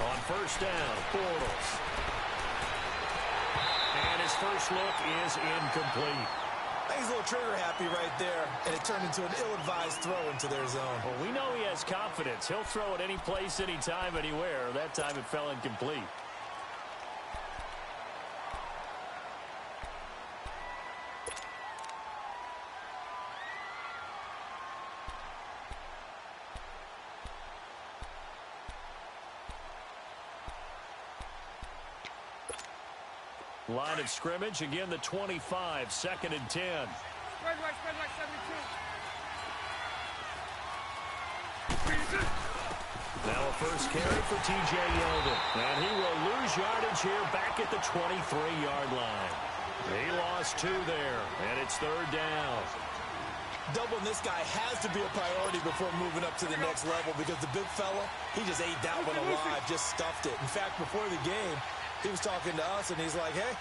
On first down, Bortles. And his first look is incomplete. I think he's a little trigger happy right there, and it turned into an ill-advised throw into their zone. Well, we know he has confidence. He'll throw it any place, anytime, anywhere. That time it fell incomplete. Line of scrimmage, again the 25, 2nd and 10. Spread right, 72. Now a first carry for T.J. Yeldon. And he will lose yardage here back at the 23-yard line. He lost 2 there, and it's 3rd down. Doubling this guy has to be a priority before moving up to the next level because the big fella, he just ate that one alive, just stuffed it. In fact, before the game, he was talking to us, and he's like, hey,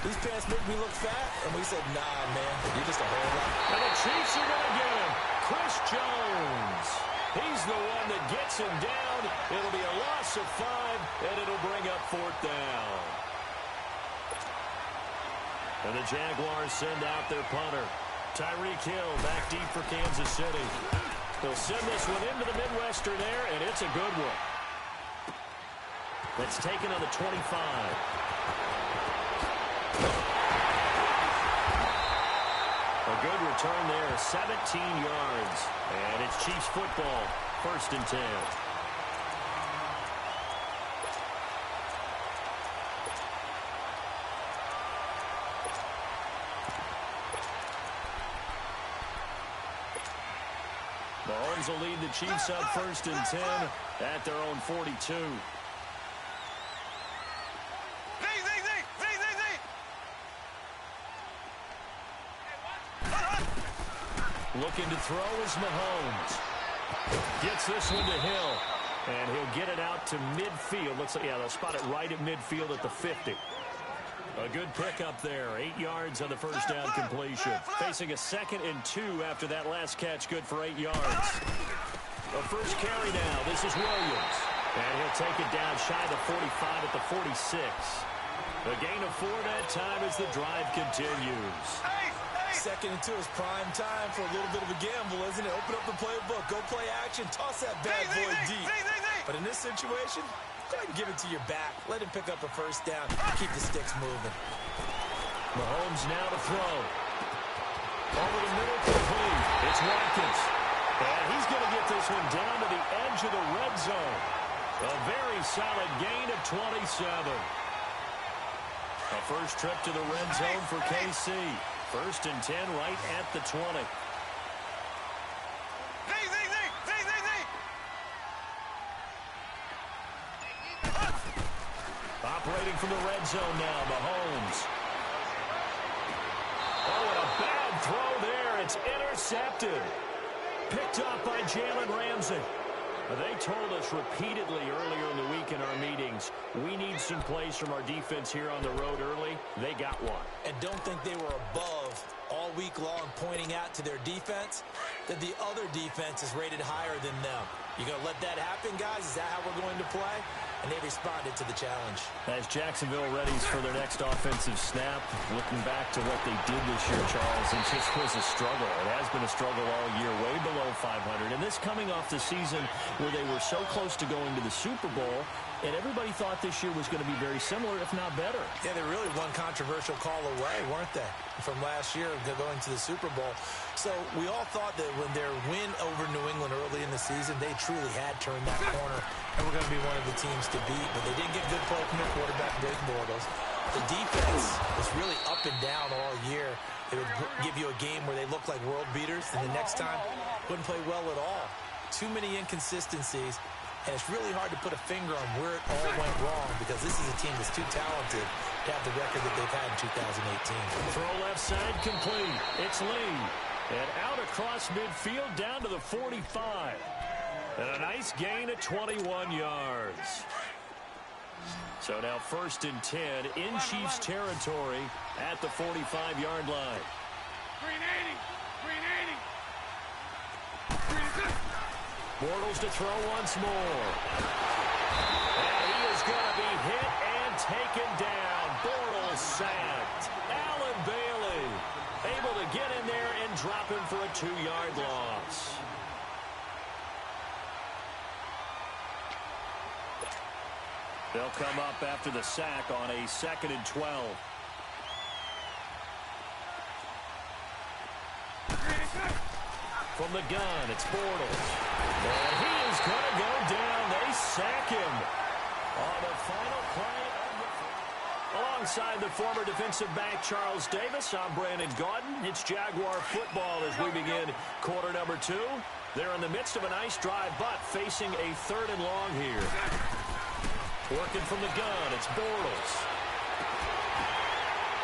these pants make me look fat. And we said, nah, man, you're just a whole lot. And the Chiefs are going to get him. Chris Jones. He's the one that gets him down. It'll be a loss of 5, and it'll bring up 4th down. And the Jaguars send out their punter. Tyreek Hill back deep for Kansas City. They'll send this one into the Midwestern air, and it's a good one. That's taken on the 25. A good return there, 17 yards. And it's Chiefs football, 1st and 10. Mahomes will lead the Chiefs up 1st and 10 at their own 42. Looking to throw is Mahomes. Gets this one to Hill. And he'll get it out to midfield. Looks like, yeah, they'll spot it right at midfield at the 50. A good pickup there. 8 yards on the first down completion. Facing a 2nd and 2 after that last catch. Good for 8 yards. A first carry now. This is Williams. And he'll take it down shy of the 45 at the 46. A gain of 4 that time as the drive continues. 2nd and 2 is prime time for a little bit of a gamble, isn't it? Open up the playbook, go play action, toss that bad boy deep. But in this situation, go ahead and give it to your back. Let him pick up a first down. Keep the sticks moving. Mahomes now to throw. Over the middle, complete. It's Watkins. And he's going to get this one down to the edge of the red zone. A very solid gain of 27. A first trip to the red zone for KC. 1st and 10 right at the 20. Operating from the red zone now, Mahomes. Oh, and a bad throw there. It's intercepted. Picked up by Jalen Ramsey. They told us repeatedly earlier in the week in our meetings, we need some plays from our defense here on the road early. They got one. And don't think they were above all week long pointing out to their defense that the other defense is rated higher than them. You going to let that happen, guys? Is that how we're going to play? And they responded to the challenge. As Jacksonville readies for their next offensive snap, looking back to what they did this year, Charles, it just was a struggle. It has been a struggle all year, way below 500. And this coming off the season where they were so close to going to the Super Bowl, and everybody thought this year was going to be very similar, if not better. Yeah, they're really one controversial call away, weren't they, from last year going to the Super Bowl. So we all thought that when their win over New England early in the season, they truly had turned that corner and were going to be one of the teams to beat. But they didn't get good play from their quarterback, Blake Bortles. The defense was really up and down all year. They would give you a game where they looked like world beaters, and the next time wouldn't play well at all. Too many inconsistencies. And it's really hard to put a finger on where it all went wrong because this is a team that's too talented to have the record that they've had in 2018. Throw left side complete. It's Lee. And out across midfield down to the 45. And a nice gain of 21 yards. So now 1st and 10 in Chiefs territory at the 45-yard line. Green 80. Green 80. Green 50. Bortles to throw once more. And he is going to be hit and taken down. Bortles sacked. Allen Bailey able to get in there and drop him for a 2-yard loss. They'll come up after the sack on a 2nd and 12. From the gun, it's Bortles. And he is going to go down. They sack him on the final play. Alongside the former defensive back Charles Davis, I'm Brandon Gaudin. It's Jaguar football as we begin quarter number 2. They're in the midst of a nice drive, but facing a 3rd and long here. Working from the gun, it's Bortles.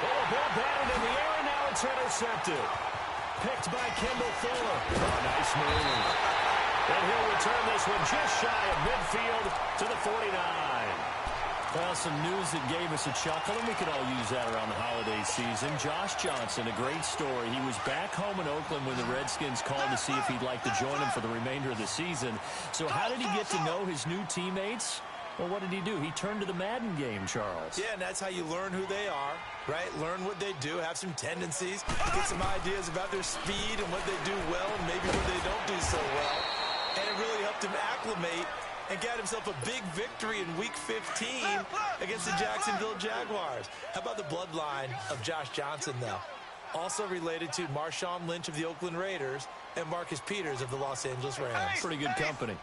Oh, ball batted in the air, and now it's intercepted. Picked by Kendall Fuller. Oh, nice move. And he'll return this one just shy of midfield to the 49. Well, some news that gave us a chuckle, and we could all use that around the holiday season. Josh Johnson, a great story. He was back home in Oakland when the Redskins called to see if he'd like to join them for the remainder of the season. So how did he get to know his new teammates? Well, what did he do? He turned to the Madden game, Charles. Yeah, and that's how you learn who they are, right? Learn what they do, have some tendencies, get some ideas about their speed and what they do well and maybe what they don't do so well. And it really helped him acclimate and got himself a big victory in Week 15 against the Jacksonville Jaguars. How about the bloodline of Josh Johnson, though? Also related to Marshawn Lynch of the Oakland Raiders and Marcus Peters of the Los Angeles Rams. Pretty good company.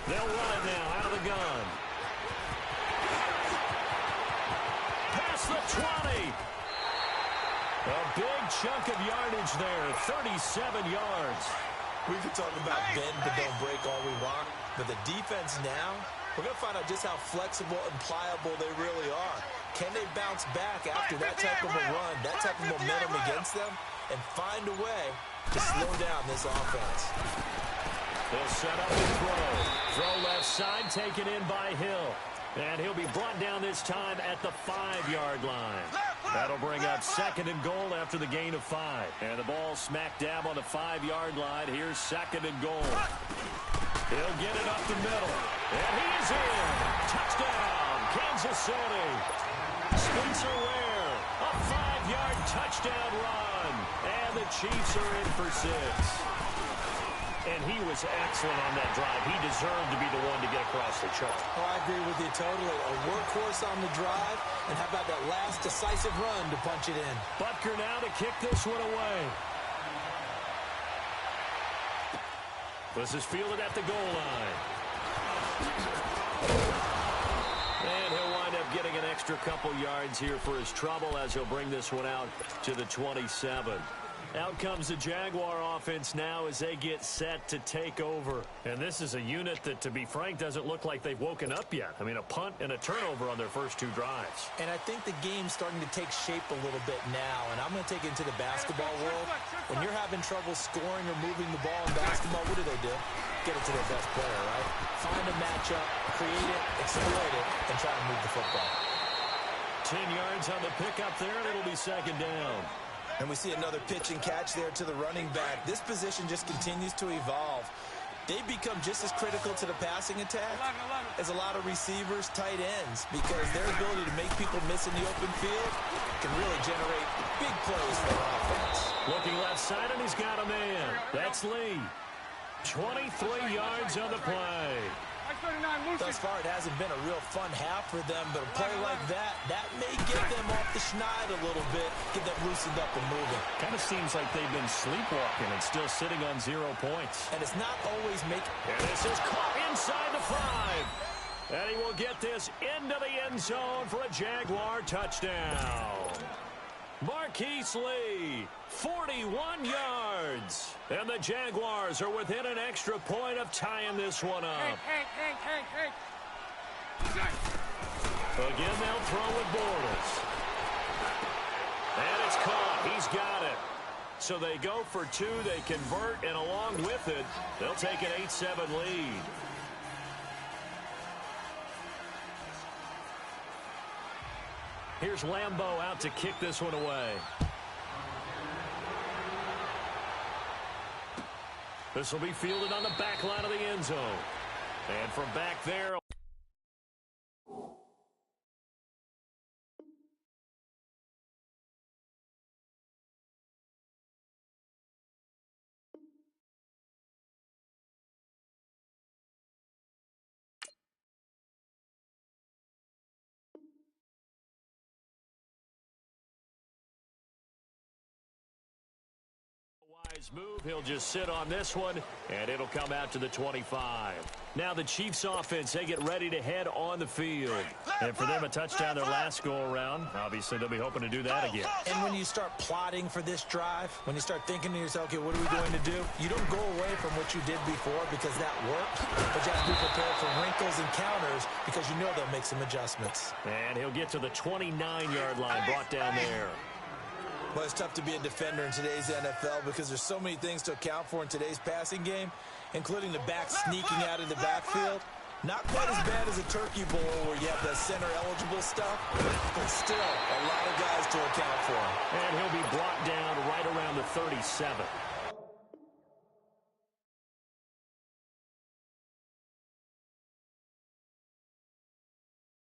They'll run it now out of the gun. Past the 20. A big chunk of yardage there, 37 yards. We can talk about bend but don't break all we want, but the defense now, we're going to find out just how flexible and pliable they really are. Can they bounce back after that type of a run, that type of momentum against them, and find a way to slow down this offense? They'll set up and throw. Throw left side, taken in by Hill. And he'll be brought down this time at the 5-yard line. That'll bring up 2nd and goal after the gain of 5. And the ball smack dab on the 5-yard line. Here's 2nd and goal. He'll get it up the middle. And he is in. Touchdown, Kansas City. Spencer Ware, a 5-yard touchdown run. And the Chiefs are in for 6. And he was excellent on that drive. He deserved to be the one to get across the chalk. Oh, I agree with you totally. A workhorse on the drive. And how about that last decisive run to punch it in? Butker now to kick this one away. This is fielded at the goal line. And he'll wind up getting an extra couple yards here for his trouble as he'll bring this one out to the 27. Out comes the Jaguar offense now as they get set to take over. And this is a unit that, to be frank, doesn't look like they've woken up yet. I mean, a punt and a turnover on their first 2 drives. And I think the game's starting to take shape a little bit now. And I'm going to take it into the basketball world. When you're having trouble scoring or moving the ball in basketball, what do? Get it to their best player, right? Find a matchup, create it, exploit it, and try to move the football. 10 yards on the pickup there, and it'll be 2nd down. And we see another pitch and catch there to the running back. This position just continues to evolve. They become just as critical to the passing attack as a lot of receivers, tight ends, because their ability to make people miss in the open field can really generate big plays for their offense. Looking left side, and he's got a man. That's Lee. 23 yards on the play. Thus far, it hasn't been a real fun half for them, but a play like that may get them off the schneid a little bit, get them loosened up and moving. Kind of seems like they've been sleepwalking and still sitting on 0 points. And it's not always making... And this is caught inside the 5. And he will get this into the end zone for a Jaguar touchdown. Marquise Lee, 41 yards. And the Jaguars are within an extra point of tying this one up. Again, they'll throw with Bortles. And it's caught. He's got it. So they go for 2. They convert, and along with it, they'll take an 8-7 lead. Here's Lambeau out to kick this one away. This will be fielded on the back line of the end zone. And from back there... Wise move. He'll just sit on this one, and it'll come out to the 25. Now the Chiefs offense, they get ready to head on the field. And for them, a touchdown their last go-around. Obviously, they'll be hoping to do that again. And when you start plotting for this drive, when you start thinking to yourself, okay, what are we going to do? You don't go away from what you did before because that worked, but you have to be prepared for wrinkles and counters because you know they'll make some adjustments. And he'll get to the 29-yard line, brought down there. Well, it's tough to be a defender in today's NFL because there's so many things to account for in today's passing game, including the back sneaking out of the backfield. Not quite as bad as a turkey bowl where you have the center-eligible stuff, but still a lot of guys to account for. And he'll be brought down right around the 37.